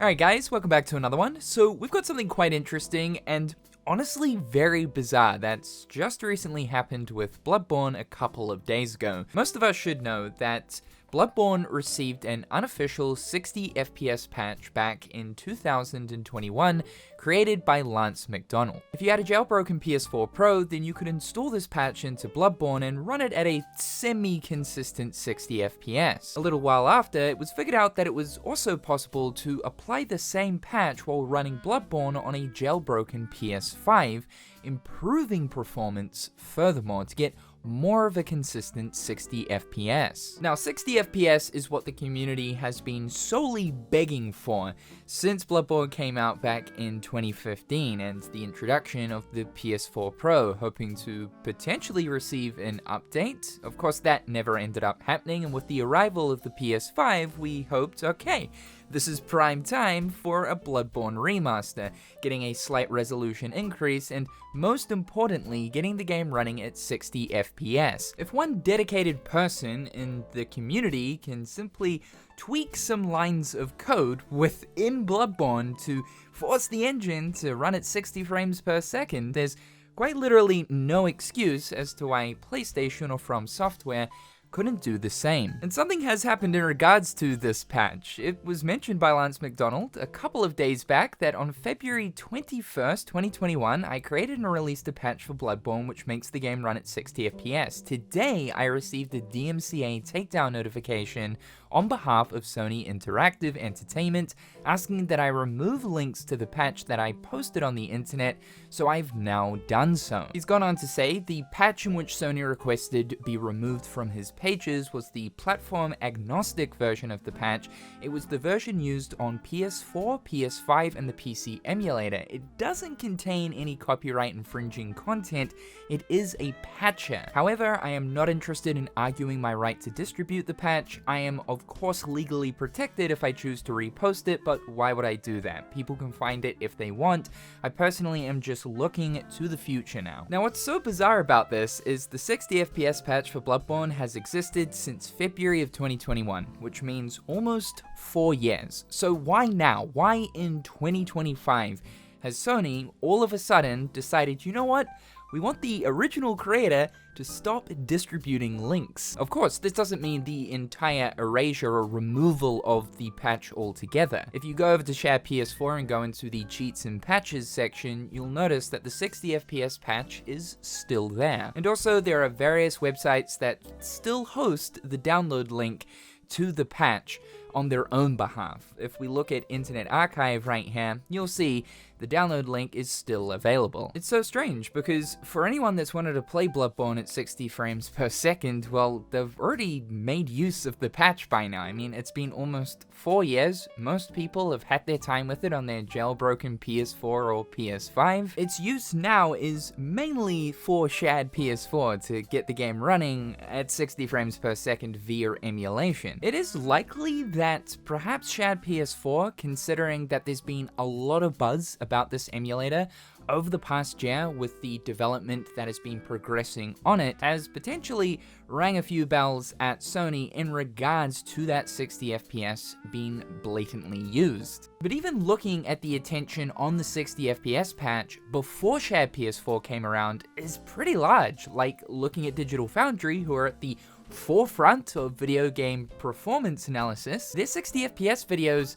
Alright guys, welcome back to another one. So we've got something quite interesting and honestly very bizarre that's just recently happened with Bloodborne a couple of days ago. Most of us should know that Bloodborne received an unofficial 60 FPS patch back in 2021 created by Lance Mcdonald. If you had a jailbroken PS4 Pro, then you could install this patch into Bloodborne and run it at a semi-consistent 60 FPS. A little while after, it was figured out that it was also possible to apply the same patch while running Bloodborne on a jailbroken PS5, improving performance furthermore to get more of a consistent 60 FPS. Now 60 FPS is what the community has been solely begging for since Bloodborne came out back in 2015 and the introduction of the PS4 Pro, hoping to potentially receive an update. Of course that never ended up happening, and with the arrival of the PS5 we hoped, okay, this is prime time for a Bloodborne remaster, getting a slight resolution increase and most importantly getting the game running at 60 FPS. If one dedicated person in the community can simply tweak some lines of code within Bloodborne to force the engine to run at 60 frames per second, there's quite literally no excuse as to why PlayStation or From Software couldn't do the same. And something has happened in regards to this patch. It was mentioned by Lance Mcdonald a couple of days back that on February 21st, 2021, I created and released a patch for Bloodborne which makes the game run at 60 FPS. Today, I received a DMCA takedown notification on behalf of Sony Interactive Entertainment, asking that I remove links to the patch that I posted on the internet, so I've now done so. He's gone on to say the patch in which Sony requested be removed from his pages was the platform agnostic version of the patch. It was the version used on PS4, PS5, and the PC emulator. It doesn't contain any copyright infringing content, it is a patcher. However, I am not interested in arguing my right to distribute the patch. I am of course legally protected if I choose to repost it, but why would I do that? People can find it if they want. I personally am just looking to the future now. Now what's so bizarre about this is the 60 FPS patch for Bloodborne has existed since February of 2021, which means almost 4 years. So why now? Why in 2025 has Sony all of a sudden decided, you know what? We want the original creator to stop distributing links. Of course, this doesn't mean the entire erasure or removal of the patch altogether. If you go over to Share PS4 and go into the cheats and patches section, you'll notice that the 60 FPS patch is still there. And also, there are various websites that still host the download link to the patch on their own behalf. If we look at Internet Archive right here, you'll see the download link is still available. It's so strange because for anyone that's wanted to play Bloodborne at 60 frames per second, well, they've already made use of the patch by now. I mean, it's been almost 4 years. Most people have had their time with it on their jailbroken PS4 or PS5. Its use now is mainly for shared PS4 to get the game running at 60 frames per second via emulation. It is likely that perhaps shared PS4, considering that there's been a lot of buzz about this emulator over the past year with the development that has been progressing on it, has potentially rang a few bells at Sony in regards to that 60 FPS being blatantly used. But even looking at the attention on the 60 FPS patch before shared PS4 came around is pretty large. Like looking at Digital Foundry, who are at the forefront of video game performance analysis, their 60 FPS videos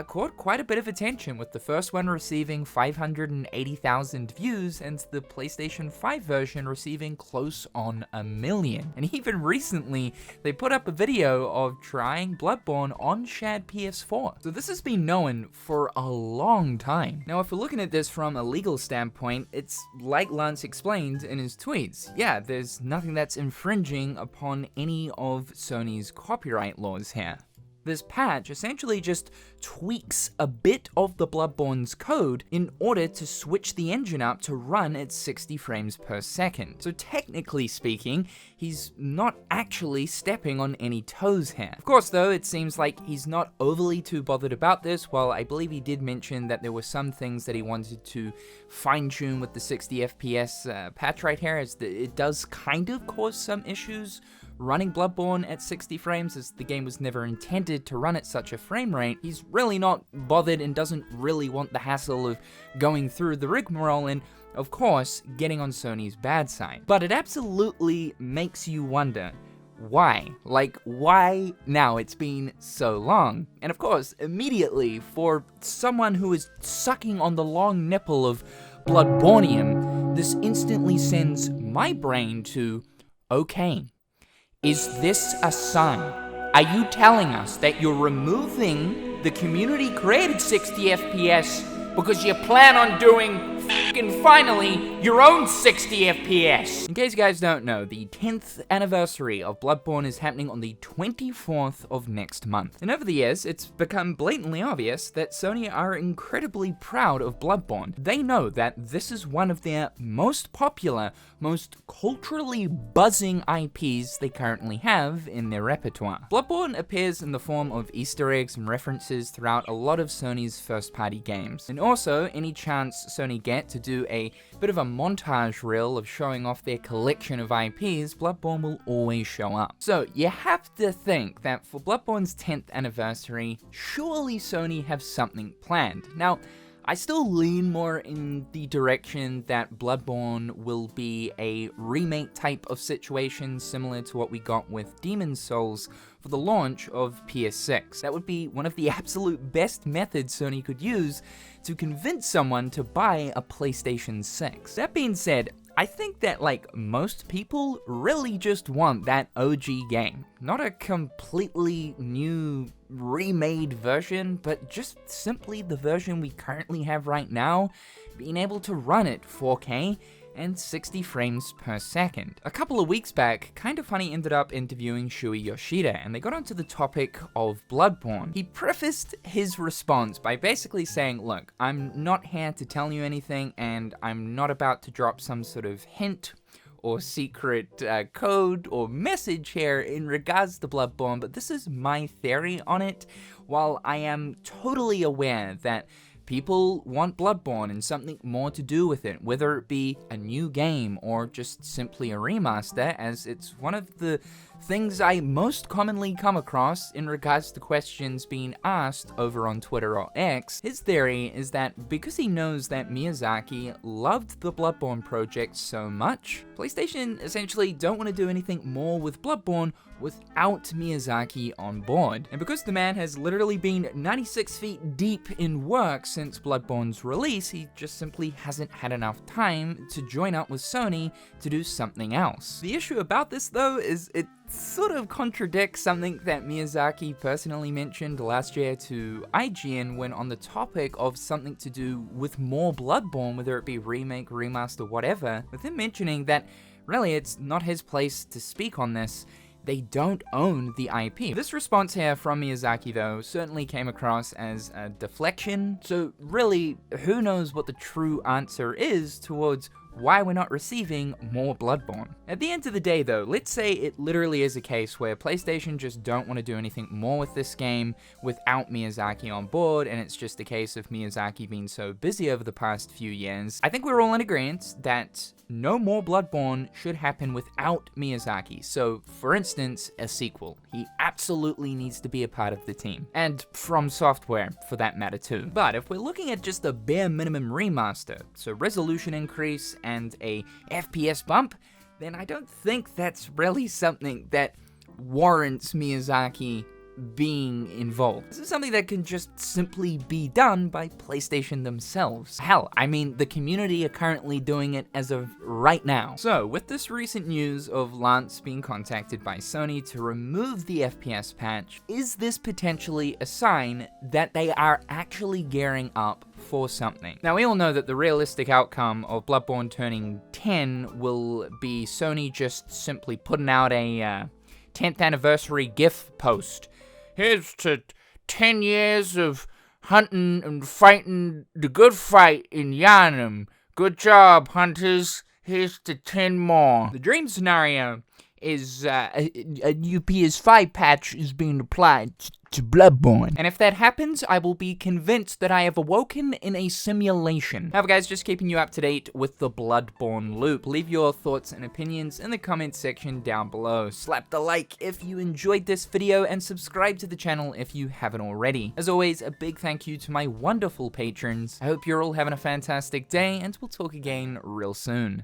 caught quite a bit of attention, with the first one receiving 580,000 views and the PlayStation 5 version receiving close on 1 million. And even recently, they put up a video of trying Bloodborne on shared PS4. So this has been known for a long time. Now, if we're looking at this from a legal standpoint, it's like Lance explained in his tweets. Yeah, there's nothing that's infringing upon any of Sony's copyright laws here. This patch essentially just tweaks a bit of the Bloodborne's code in order to switch the engine up to run at 60 frames per second. So technically speaking, he's not actually stepping on any toes here. Of course though, it seems like he's not overly too bothered about this. While I believe he did mention that there were some things that he wanted to fine-tune with the 60 FPS patch right here, as it does kind of cause some issues running Bloodborne at 60 frames, as the game was never intended to run at such a frame rate. He's really not bothered and doesn't really want the hassle of going through the rigmarole and, of course, getting on Sony's bad side. But it absolutely makes you wonder, why? Like, why now? It's been so long. And of course, immediately, for someone who is sucking on the long nipple of Bloodbornium, this instantly sends my brain to, okay, is this a sign? Are you telling us that you're removing the community-created 60 FPS because you plan on doing finally your own 60 FPS? In case you guys don't know, the 10th anniversary of Bloodborne is happening on the 24th of next month. And over the years, it's become blatantly obvious that Sony are incredibly proud of Bloodborne. They know that this is one of their most popular, most culturally buzzing IPs they currently have in their repertoire. Bloodborne appears in the form of Easter eggs and references throughout a lot of Sony's first-party games. And also, any chance Sony get to do a bit of a montage reel of showing off their collection of IPs, Bloodborne will always show up. So you have to think that for Bloodborne's 10th anniversary, surely Sony have something planned. Now, I still lean more in the direction that Bloodborne will be a remake type of situation similar to what we got with Demon's Souls for the launch of PS6. That would be one of the absolute best methods Sony could use to convince someone to buy a PlayStation 6. That being said, I think that, like, most people really just want that OG game. Not a completely new, remade version, but just simply the version we currently have right now, being able to run at 4K and 60 frames per second. A couple of weeks back, Kinda Funny ended up interviewing Shuei Yoshida, and they got onto the topic of Bloodborne. He prefaced his response by basically saying, look, I'm not here to tell you anything, and I'm not about to drop some sort of hint or secret code or message here in regards to Bloodborne, but this is my theory on it. While I am totally aware that people want Bloodborne and something more to do with it, whether it be a new game or just simply a remaster, as it's one of the things I most commonly come across in regards to questions being asked over on Twitter or X. His theory is that because he knows that Miyazaki loved the Bloodborne project so much, PlayStation essentially don't want to do anything more with Bloodborne without Miyazaki on board. And because the man has literally been 96 feet deep in work since Bloodborne's release, he just simply hasn't had enough time to join up with Sony to do something else. The issue about this, though, is it sort of contradicts something that Miyazaki personally mentioned last year to IGN when on the topic of something to do with more Bloodborne, whether it be remake, remaster, whatever, with him mentioning that really it's not his place to speak on this. They don't own the IP. This response here from Miyazaki, though, certainly came across as a deflection, so really, who knows what the true answer is towards why we're not receiving more Bloodborne. At the end of the day, though, let's say it literally is a case where PlayStation just don't want to do anything more with this game without Miyazaki on board, and it's just a case of Miyazaki being so busy over the past few years. I think we're all in agreement that no more Bloodborne should happen without Miyazaki. So, for instance, a sequel. He absolutely needs to be a part of the team. And From Software, for that matter too. But if we're looking at just a bare minimum remaster, so resolution increase and a FPS bump, then I don't think that's really something that warrants Miyazaki being involved. This is something that can just simply be done by PlayStation themselves. Hell, I mean, the community are currently doing it as of right now. So, with this recent news of Lance being contacted by Sony to remove the FPS patch, is this potentially a sign that they are actually gearing up for something? Now, we all know that the realistic outcome of Bloodborne turning 10 will be Sony just simply putting out a 10th anniversary GIF post. Here's to 10 years of hunting and fighting the good fight in Yharnam. Good job, hunters. Here's to 10 more. The dream scenario is a new PS5 patch is being applied to Bloodborne. And if that happens, I will be convinced that I have awoken in a simulation. However, guys, just keeping you up to date with the Bloodborne loop. Leave your thoughts and opinions in the comments section down below. Slap the like if you enjoyed this video, and subscribe to the channel if you haven't already. As always, a big thank you to my wonderful patrons. I hope you're all having a fantastic day, and we'll talk again real soon.